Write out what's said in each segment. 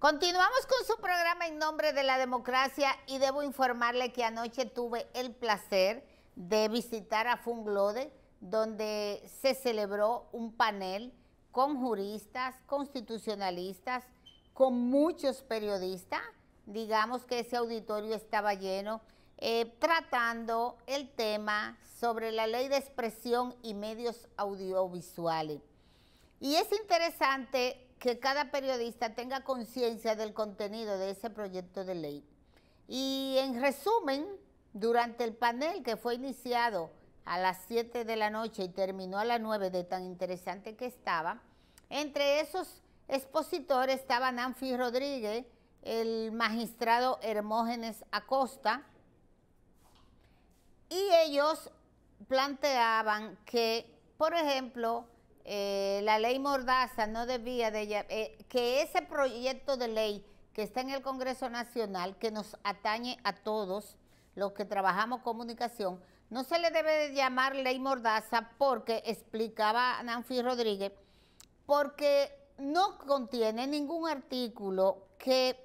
Continuamos con su programa En Nombre de la Democracia y debo informarle que anoche tuve el placer de visitar a Funglode, donde se celebró un panel con juristas, constitucionalistas, con muchos periodistas. Digamos que ese auditorio estaba lleno, tratando el tema sobre la ley de expresión y medios audiovisuales. Y es interesante que cada periodista tenga conciencia del contenido de ese proyecto de ley. Y en resumen, durante el panel que fue iniciado a las 7 de la noche y terminó a las 9 de tan interesante que estaba, entre esos expositores estaba Nanfi Rodríguez, el magistrado Hermógenes Acosta, y ellos planteaban que, por ejemplo, la ley Mordaza no debía de... que ese proyecto de ley que está en el Congreso Nacional, que nos atañe a todos los que trabajamos comunicación, no se le debe de llamar ley Mordaza porque, explicaba Nanfi Rodríguez, porque no contiene ningún artículo que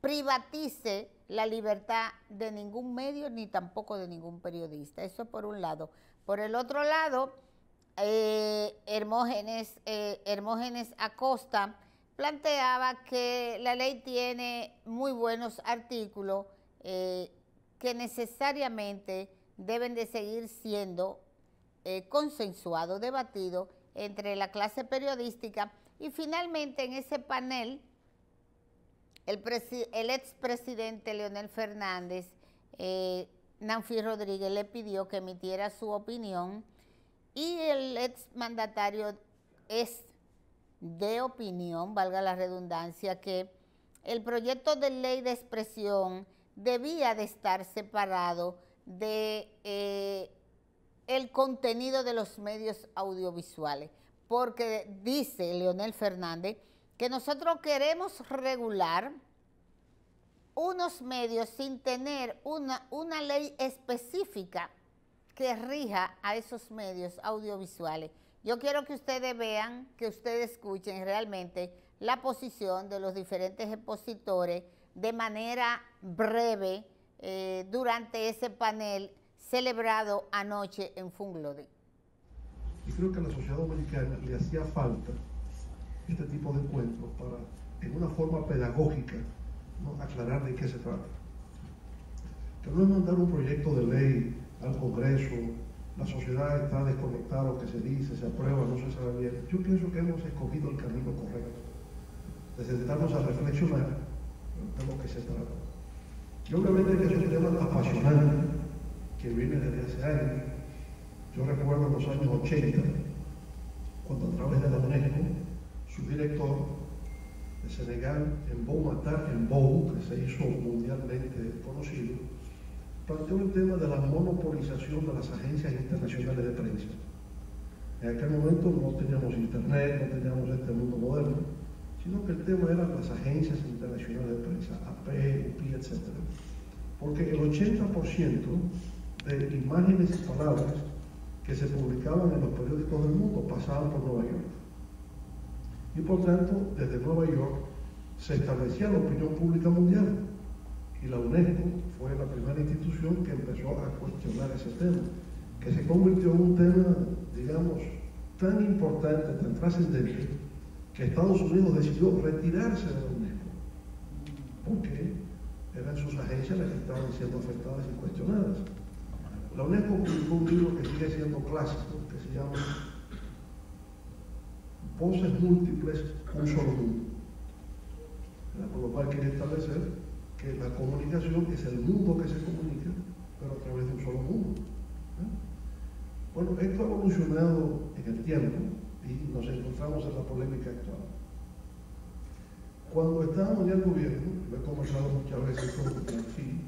privatice la libertad de ningún medio ni tampoco de ningún periodista. Eso por un lado. Por el otro lado, Hermógenes Acosta planteaba que la ley tiene muy buenos artículos que necesariamente deben de seguir siendo consensuados, debatidos entre la clase periodística. Y finalmente en ese panel el expresidente Leonel Fernández, Nanfi Rodríguez le pidió que emitiera su opinión y el exmandatario es de opinión, valga la redundancia, que el proyecto de ley de expresión debía de estar separado de el contenido de los medios audiovisuales, porque dice Leonel Fernández que nosotros queremos regular unos medios sin tener una ley específica que rija a esos medios audiovisuales. Yo quiero que ustedes vean, que ustedes escuchen realmente la posición de los diferentes expositores de manera breve durante ese panel celebrado anoche en Funglode. Y creo que a la sociedad dominicana le hacía falta este tipo de encuentros para, en una forma pedagógica, ¿no?, aclarar de qué se trata. Que no es mandar un proyecto de ley al Congreso, la sociedad está desconectada, lo que se dice, se aprueba, no se sabe bien. Yo pienso que hemos escogido el camino correcto, de sentarnos a reflexionar de lo que se trata. Y obviamente que es un tema apasionante, que viene desde hace años. Yo recuerdo en los años 80, cuando a través de la UNESCO, su director de Senegal, Mbow, que se hizo mundialmente conocido, planteó el tema de la monopolización de las agencias internacionales de prensa. En aquel momento no teníamos internet, no teníamos este mundo moderno, sino que el tema eran las agencias internacionales de prensa, AP, UPI, etc. Porque el 80% de imágenes y palabras que se publicaban en los periódicos del mundo pasaban por Nueva York. Y por tanto, desde Nueva York se establecía la opinión pública mundial. Y la UNESCO fue la primera institución que empezó a cuestionar ese tema, que se convirtió en un tema, digamos, tan importante, tan trascendente, que Estados Unidos decidió retirarse de la UNESCO, porque eran sus agencias las que estaban siendo afectadas y cuestionadas. La UNESCO publicó un libro que sigue siendo clásico, que se llama Voces múltiples, un solo mundo. Por lo cual quiere establecer que la comunicación es el mundo que se comunica, pero a través de un solo mundo. Bueno, esto ha evolucionado en el tiempo y nos encontramos en la polémica actual. Cuando estábamos en el gobierno, lo he conversado muchas veces con Nanfi,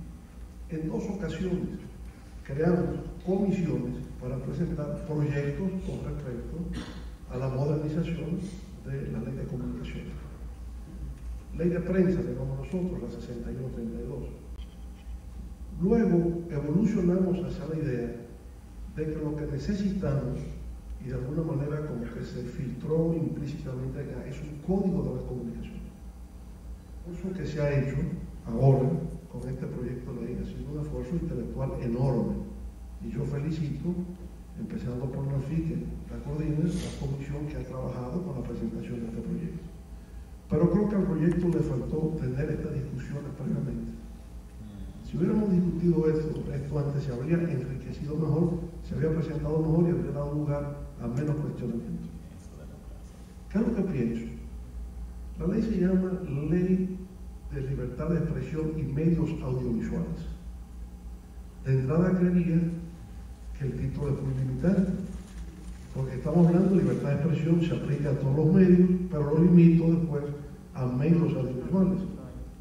en 2 ocasiones creamos comisiones para presentar proyectos con respecto a la modernización de la ley de comunicación. Ley de prensa, digamos nosotros, la 6132. Luego evolucionamos hacia la idea de que lo que necesitamos, y de alguna manera como que se filtró implícitamente acá, es un código de la comunicación. esfuerzo que se ha hecho ahora con este proyecto de ley ha sido un esfuerzo intelectual enorme. Y yo felicito, empezando por Nafi, que la coordina, la comisión que ha trabajado con la presentación de este proyecto. Pero creo que al proyecto le faltó tener estas discusiones previamente. Si hubiéramos discutido esto antes, se habría enriquecido mejor, se habría presentado mejor y habría dado lugar a menos cuestionamiento. ¿Qué es lo que pienso? La ley se llama Ley de Libertad de Expresión y Medios Audiovisuales. De entrada creería que el título es muy limitante, porque estamos hablando de libertad de expresión, se aplica a todos los medios, pero lo limito después a medios audiovisuales.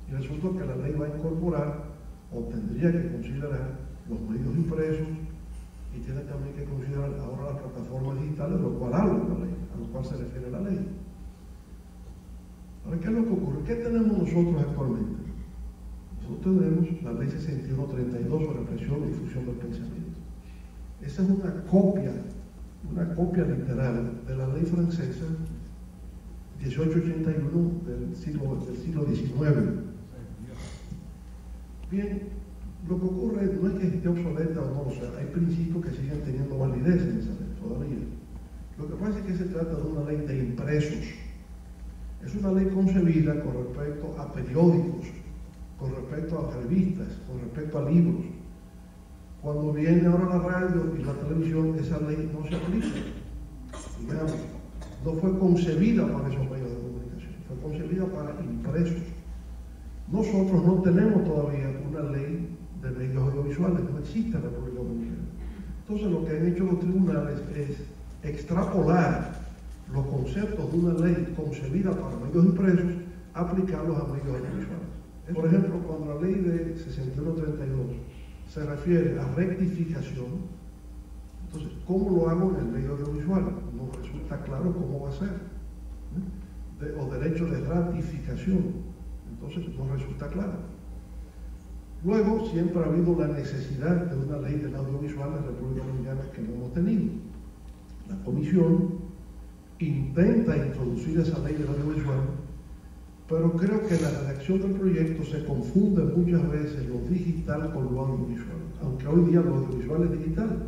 Y resulta que la ley va a incorporar, o tendría que considerar, los medios impresos, y tiene también que considerar ahora las plataformas digitales, lo cual habla la ley, a lo cual se refiere la ley. Ahora, ¿qué es lo que ocurre? ¿Qué tenemos nosotros actualmente? Nosotros tenemos la ley 6132 sobre expresión y difusión del pensamiento. Esa es una copia literal de la ley francesa 1881 del siglo XIX. Bien, lo que ocurre no es que esté obsoleta o no, o sea, hay principios que siguen teniendo validez en esa ley todavía. Lo que pasa es que se trata de una ley de impresos. Es una ley concebida con respecto a periódicos, con respecto a revistas, con respecto a libros. Cuando viene ahora la radio y la televisión, esa ley no se aplica. Digamos, no fue concebida para esos medios de comunicación, fue concebida para impresos. Nosotros no tenemos todavía una ley de medios audiovisuales, no existe en la República Dominicana. Entonces lo que han hecho los tribunales es extrapolar los conceptos de una ley concebida para medios impresos, aplicarlos a medios audiovisuales. Por ejemplo, cuando la ley de 6132 se refiere a rectificación, entonces, ¿cómo lo hago en el medio audiovisual? No resulta claro cómo va a ser. O derecho de ratificación, entonces no resulta claro. Luego, siempre ha habido la necesidad de una ley del audiovisual en la República Dominicana que no hemos tenido. La Comisión intenta introducir esa ley del audiovisual, pero creo que la redacción del proyecto se confunde muchas veces lo digital con lo audiovisual, aunque hoy día lo audiovisual es digital,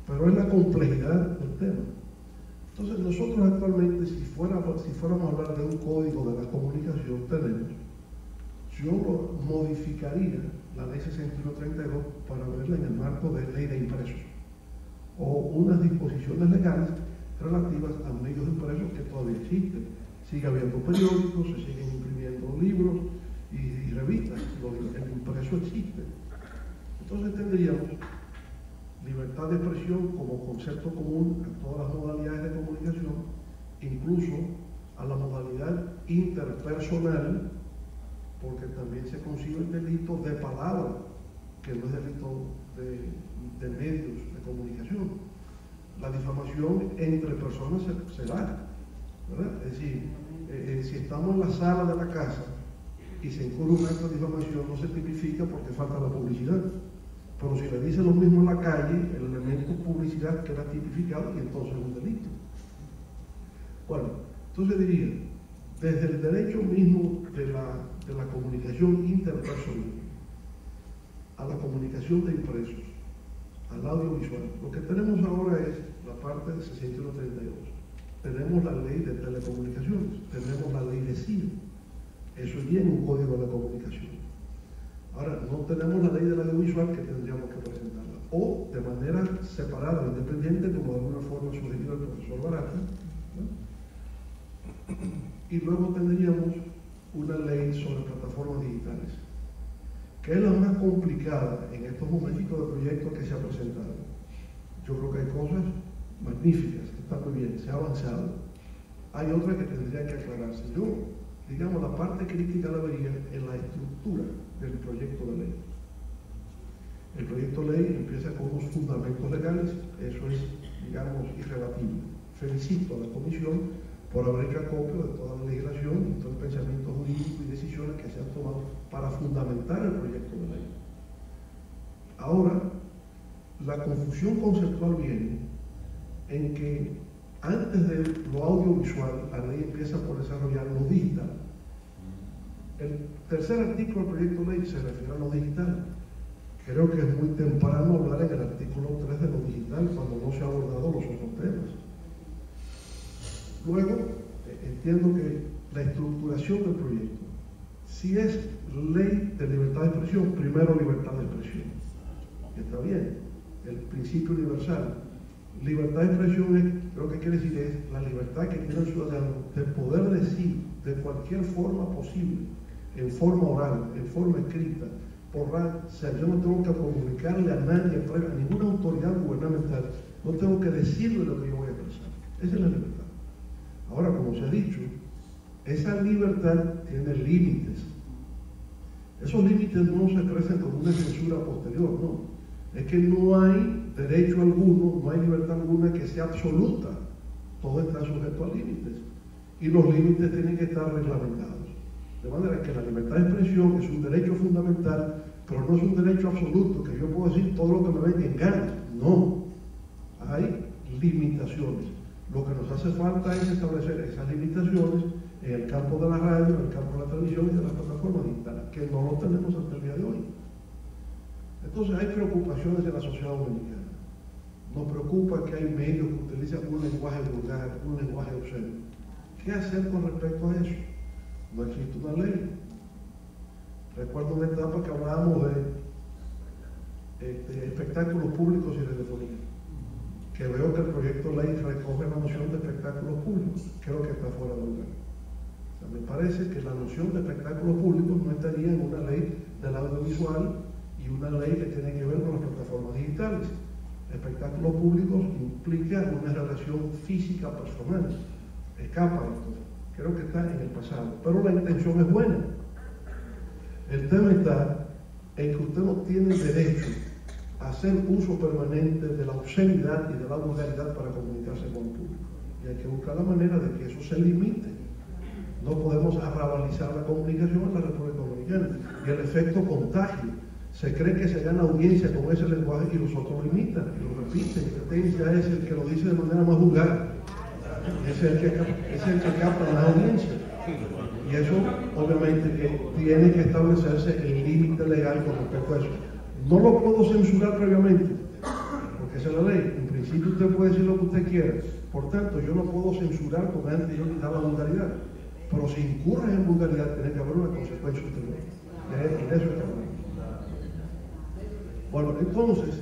pero es la complejidad del tema. Entonces nosotros actualmente, si fuéramos a hablar de un código de la comunicación, yo modificaría la ley 6132 para verla en el marco de ley de impresos, o unas disposiciones legales relativas a medios impresos que todavía existen. Sigue habiendo periódicos, se siguen imprimiendo libros y revistas, el impreso existe. Entonces tendríamos libertad de expresión como concepto común a todas las modalidades de comunicación, incluso a la modalidad interpersonal, porque también se concibe el delito de palabra, que no es delito de medios de comunicación. La difamación entre personas se da, ¿verdad? Es decir, si estamos en la sala de la casa y se incurre un acto de difamación, no se tipifica porque falta la publicidad. Pero si le dice lo mismo en la calle, el elemento publicidad queda tipificado y entonces es un delito. Bueno, entonces diría, desde el derecho mismo de la comunicación interpersonal a la comunicación de impresos, al audiovisual, lo que tenemos ahora es la parte de 6132. Tenemos la ley de telecomunicaciones, tenemos la ley de cine. Eso es bien un código de comunicación. Ahora, no tenemos la ley del audiovisual que tendríamos que presentarla, o de manera separada, independiente, como de alguna forma sugirió el profesor Barata, ¿no? Y luego tendríamos una ley sobre plataformas digitales, que es la más complicada en estos momentos de proyectos que se ha presentado. Yo creo que hay cosas magníficas, que están muy bien, se ha avanzado. Hay otras que tendrían que aclararse. Yo, digamos, la parte crítica la vería en la estructura del proyecto de ley. El proyecto de ley empieza con unos fundamentos legales, eso es, digamos, irrebatible. Felicito a la Comisión por haber hecho acopio de toda la legislación y todo el pensamiento jurídico y decisiones que se han tomado para fundamentar el proyecto de ley. Ahora, la confusión conceptual viene en que antes de lo audiovisual, la ley empieza por desarrollar lo digital. El tercer artículo del proyecto de ley se refiere a lo digital. Creo que es muy temprano hablar en el artículo 3 de lo digital cuando no se ha abordado los otros temas. Luego, entiendo que la estructuración del proyecto, si es ley de libertad de expresión, primero libertad de expresión. Está bien, el principio universal. Libertad de expresión lo que quiere decir es la libertad que tiene el ciudadano de poder decir de cualquier forma posible, en forma oral, en forma escrita, por radio. O sea, yo no tengo que comunicarle a nadie, a ninguna autoridad gubernamental, no tengo que decirle lo que yo voy a expresar. Esa es la libertad. Ahora, como se ha dicho, esa libertad tiene límites. Esos límites no se expresan como una censura posterior, no. Es que no hay derecho alguno, no hay libertad alguna que sea absoluta. Todo está sujeto a límites. Y los límites tienen que estar reglamentados. De manera que la libertad de expresión es un derecho fundamental, pero no es un derecho absoluto, que yo puedo decir todo lo que me venga en gana. No. Hay limitaciones. Lo que nos hace falta es establecer esas limitaciones en el campo de la radio, en el campo de la televisión y de las plataformas digitales, que no lo tenemos hasta el día de hoy. Entonces hay preocupaciones en la sociedad dominicana. Nos preocupa que hay medios que utilizan un lenguaje vulgar, un lenguaje obsceno. ¿Qué hacer con respecto a eso? No existe una ley. Recuerdo una etapa que hablábamos de espectáculos públicos y radiofonía, que veo que el proyecto de ley recoge la noción de espectáculos públicos. Creo que está fuera de lugar. O sea, me parece que la noción de espectáculos públicos no estaría en una ley del audiovisual y una ley que tiene que ver con las plataformas digitales. Espectáculos públicos implica una relación física personal. Escapa esto. Creo que está en el pasado. Pero la intención es buena. El tema está en que usted no tiene derecho a hacer uso permanente de la obscenidad y de la vulgaridad para comunicarse con el público. Y hay que buscar la manera de que eso se limite. No podemos arrabalizar la comunicación en la República Dominicana. Y el efecto contagio. Se cree que se gana audiencia con ese lenguaje y los otros lo imitan y lo repiten. Este ya es el que lo dice de manera más vulgar. Es el que capta la audiencia. Y eso, obviamente, que tiene que establecerse el límite legal con respecto a eso. No lo puedo censurar previamente, porque esa es la ley. En principio usted puede decir lo que usted quiera. Por tanto, yo no puedo censurar con anterioridad la vulgaridad. Pero si incurres en vulgaridad, tiene que haber una consecuencia ulterior. Y de eso está hablando. Bueno, entonces,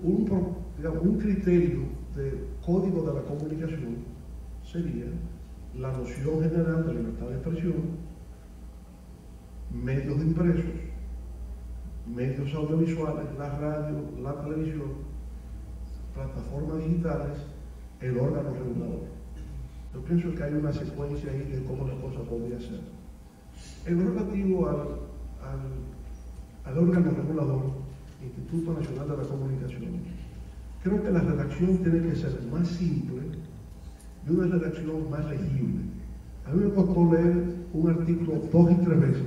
un criterio de código de la comunicación sería la noción general de libertad de expresión, medios impresos, medios audiovisuales, la radio, la televisión, plataformas digitales, el órgano regulador. Yo pienso que hay una secuencia ahí de cómo la cosa podría ser. En lo relativo al órgano regulador, Instituto Nacional de la Comunicación, creo que la redacción tiene que ser más simple y una redacción más legible. A mí me costó leer un artículo 2 y 3 veces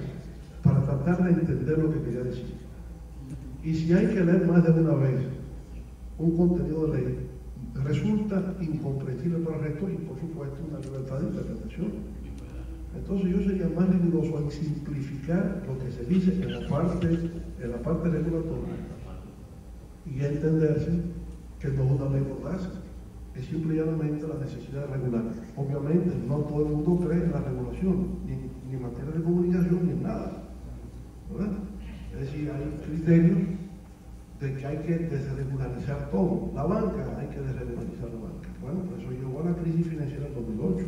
para tratar de entender lo que quería decir. Y si hay que leer más de una vez un contenido de ley, resulta incomprensible para el resto y, por supuesto, una libertad de interpretación. Entonces yo sería más riguroso en simplificar lo que se dice en la parte regulatoria y entenderse que no es una ley mordaza, es simple y llanamente la necesidad de regular. Obviamente no todo el mundo cree en la regulación, ni en materia de comunicación, ni en nada, ¿verdad? Es decir, hay criterios de que hay que desregularizar todo. La banca, hay que desregularizar la banca. Bueno, pues eso llevó a la crisis financiera del 2008.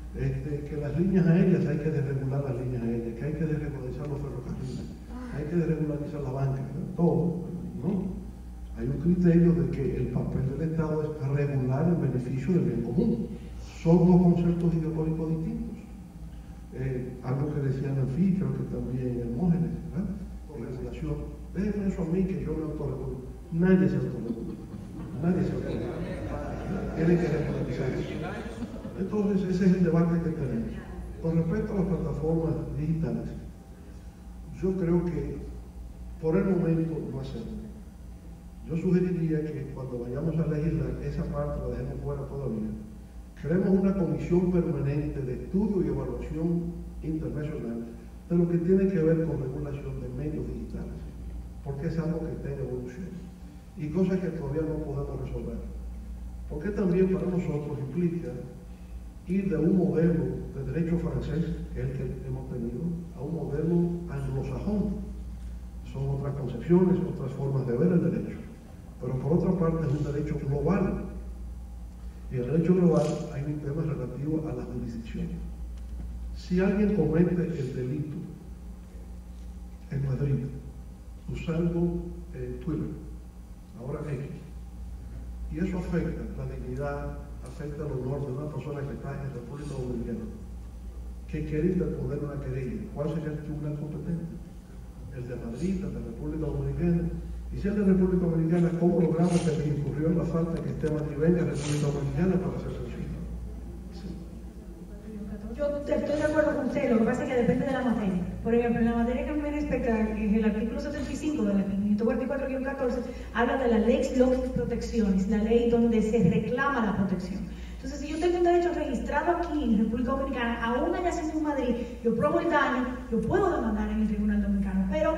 Que las líneas aéreas, hay que desregular las líneas aéreas, que hay que desregularizar los ferrocarriles, hay que desregularizar la banca, todo, ¿no? Hay un criterio de que el papel del Estado es regular el beneficio del bien común. Son dos conceptos ideológicos distintos. Algo que decían en FI, creo que también Hermógenes, ¿verdad? Regulación. Déjenme eso a mí, que yo me autorregulo. Nadie se autorregula. Nadie se autorregula. Tienen que regularizar eso. Entonces, ese es el debate que tenemos. Con respecto a las plataformas digitales, yo creo que por el momento no hacerlo. Yo sugeriría que cuando vayamos a legislar esa parte la dejemos fuera todavía, creemos una comisión permanente de estudio y evaluación internacional de lo que tiene que ver con regulación de medios digitales, porque es algo que está en evolución y cosas que todavía no podemos resolver. Porque también para nosotros implica ir de un modelo de derecho francés, que es el que hemos tenido, a un modelo anglosajón. Son otras concepciones, otras formas de ver el derecho. Pero por otra parte es un derecho global. Y en el derecho global hay un tema relativo a la jurisdicción. Si alguien comete el delito en Madrid usando Twitter, ahora X, y eso afecta la dignidad, afecta el honor de una persona que está en República Dominicana, que quiere interponer una querella, ¿cuál sería el tribunal competente? El de Madrid, el de República Dominicana. Y si es de República Dominicana, ¿cómo logramos que el que incurrió en la falta que esté Madrid venga a República Dominicana para ser sancionado? Sí. Yo estoy de acuerdo con usted, lo que pasa es que depende de la materia. Por ejemplo, en la materia que me respecta, en el artículo 75 de la 544-14, habla de la Lex Loc Protecciones, la ley donde se reclama la protección. Entonces, si yo tengo un derecho registrado aquí en República Dominicana, aún haya sido en Madrid, yo pruebo el daño, yo puedo demandar en el Tribunal Dominicano. Pero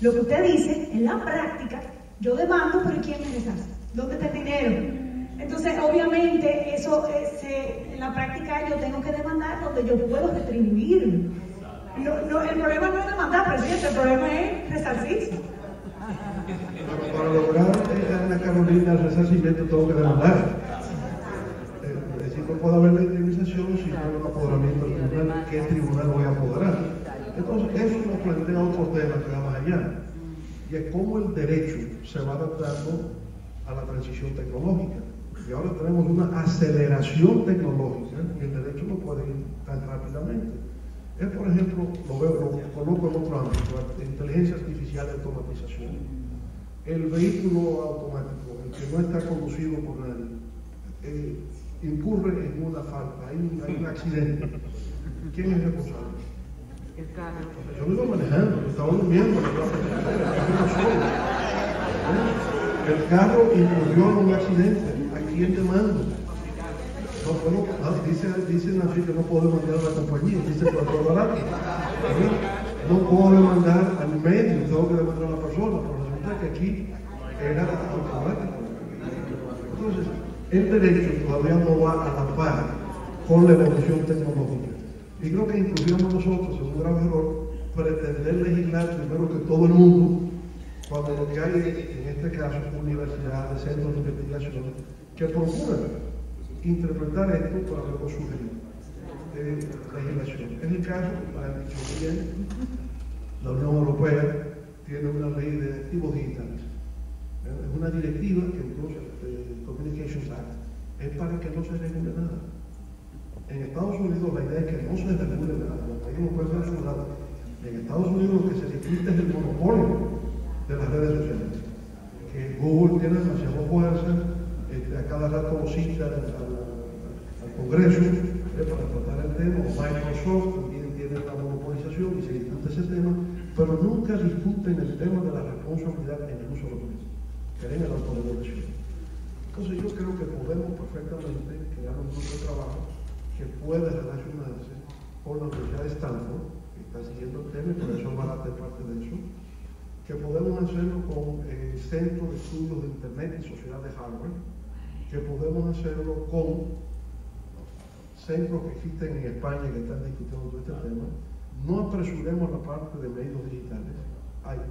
lo que usted dice, en la práctica, yo demando, pero ¿quién me resarce? ¿Dónde está el dinero? Entonces, obviamente, eso en la práctica yo tengo que demandar donde yo puedo retribuir. El problema no es demandar, presidente, el problema es resarcirse. Para lograr, Ana Carolina, el resarcimiento tengo que demandar. Es decir, no puede haber la indemnización si no hay un apoderamiento del tribunal. ¿Qué tribunal voy a apoderar? Entonces, eso nos plantea otro tema que va más allá. Y es cómo el derecho se va adaptando a la transición tecnológica. Y ahora tenemos una aceleración tecnológica y el derecho no puede ir tan rápidamente. Es, por ejemplo, lo coloco en otro ámbito, inteligencia artificial de automatización. El vehículo automático, el que no está conducido por nadie, incurre en una falta, hay un accidente. ¿Quién es responsable? El carro. Yo lo iba manejando, yo estaba durmiendo, el carro incurrió en un accidente. ¿A quién demando? Dicen así que no puedo demandar a la compañía, dice por todo barato. No puedo demandar al medio, tengo que demandar a la persona, pero resulta que aquí era automático. Entonces, el derecho todavía no va a la par con la evolución tecnológica. Y creo que incluimos nosotros, es un grave error, pretender legislar primero que todo el mundo, cuando lo que hay, en este caso, universidades, centros de investigación, que procuran interpretar esto para luego sugerir legislación. En el caso, lo han dicho bien, la Unión Europea tiene una ley de activos digitales. Es una directiva que incluye el Communications Act, es para que no se regule nada. En Estados Unidos la idea es que no se regule nada, los países no pueden hacer nada. En Estados Unidos lo que se discute es el monopolio de las redes sociales. Que Google tiene demasiada fuerza, a cada rato lo cita al Congreso para tratar el tema, o Microsoft también tiene la monopolización y se discute ese tema, pero nunca discuten el tema de la responsabilidad en el uso de los medios, que es el autorregulación. Entonces yo creo que podemos perfectamente crear un grupo de trabajo que puede relacionarse con la Universidad de Stanford, que está siguiendo el tema y por eso va a ser parte de eso, que podemos hacerlo con el Centro de Estudios de Internet y Sociedad de Harvard, que podemos hacerlo con centros que existen en España que están discutiendo todo este tema. No apresuremos la parte de medios digitales,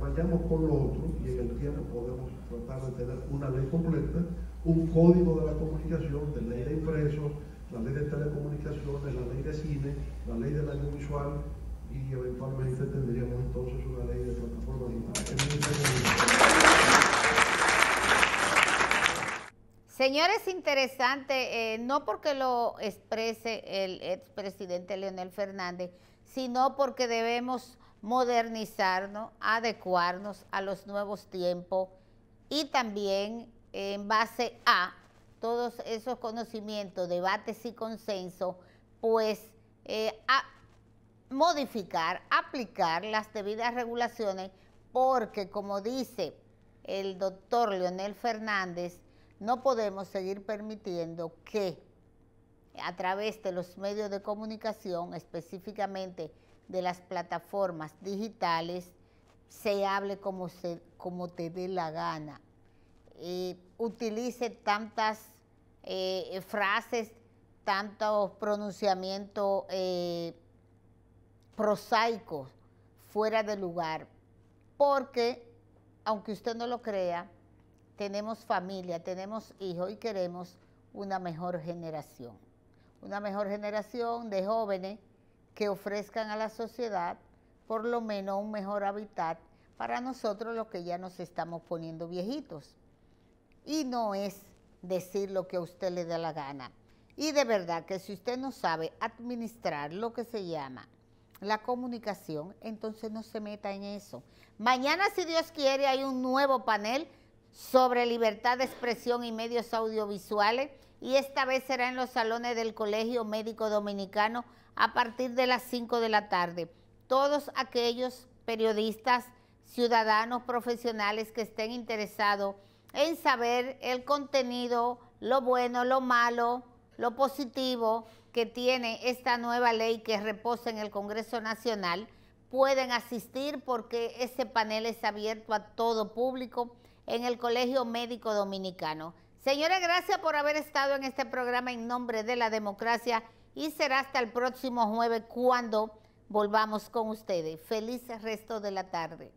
vayamos con lo otro y en el tiempo podemos tratar de tener una ley completa, un código de la comunicación, de ley de impresos, la ley de telecomunicaciones, la ley de cine, la ley del audiovisual y eventualmente tendríamos entonces una ley de plataformas digitales. Señores, interesante, no porque lo exprese el expresidente Leonel Fernández, sino porque debemos modernizarnos, adecuarnos a los nuevos tiempos y también en base a todos esos conocimientos, debates y consensos, pues modificar, aplicar las debidas regulaciones, porque como dice el doctor Leonel Fernández, no podemos seguir permitiendo que a través de los medios de comunicación, específicamente de las plataformas digitales, se hable como te dé la gana. Utilice tantas frases, tantos pronunciamientos prosaicos fuera de lugar, porque, aunque usted no lo crea, tenemos familia, tenemos hijos y queremos una mejor generación de jóvenes que ofrezcan a la sociedad por lo menos un mejor hábitat para nosotros los que ya nos estamos poniendo viejitos. Y no es decir lo que a usted le da la gana. Y de verdad que si usted no sabe administrar lo que se llama la comunicación, entonces no se meta en eso. Mañana, si Dios quiere, hay un nuevo panel sobre libertad de expresión y medios audiovisuales, y esta vez será en los salones del Colegio Médico Dominicano a partir de las 5 de la tarde. Todos aquellos periodistas, ciudadanos, profesionales que estén interesados en saber el contenido, lo bueno, lo malo, lo positivo que tiene esta nueva ley que reposa en el Congreso Nacional, pueden asistir porque ese panel es abierto a todo público en el Colegio Médico Dominicano. Señores, gracias por haber estado en este programa En Nombre de la Democracia, y será hasta el próximo jueves cuando volvamos con ustedes. Feliz resto de la tarde.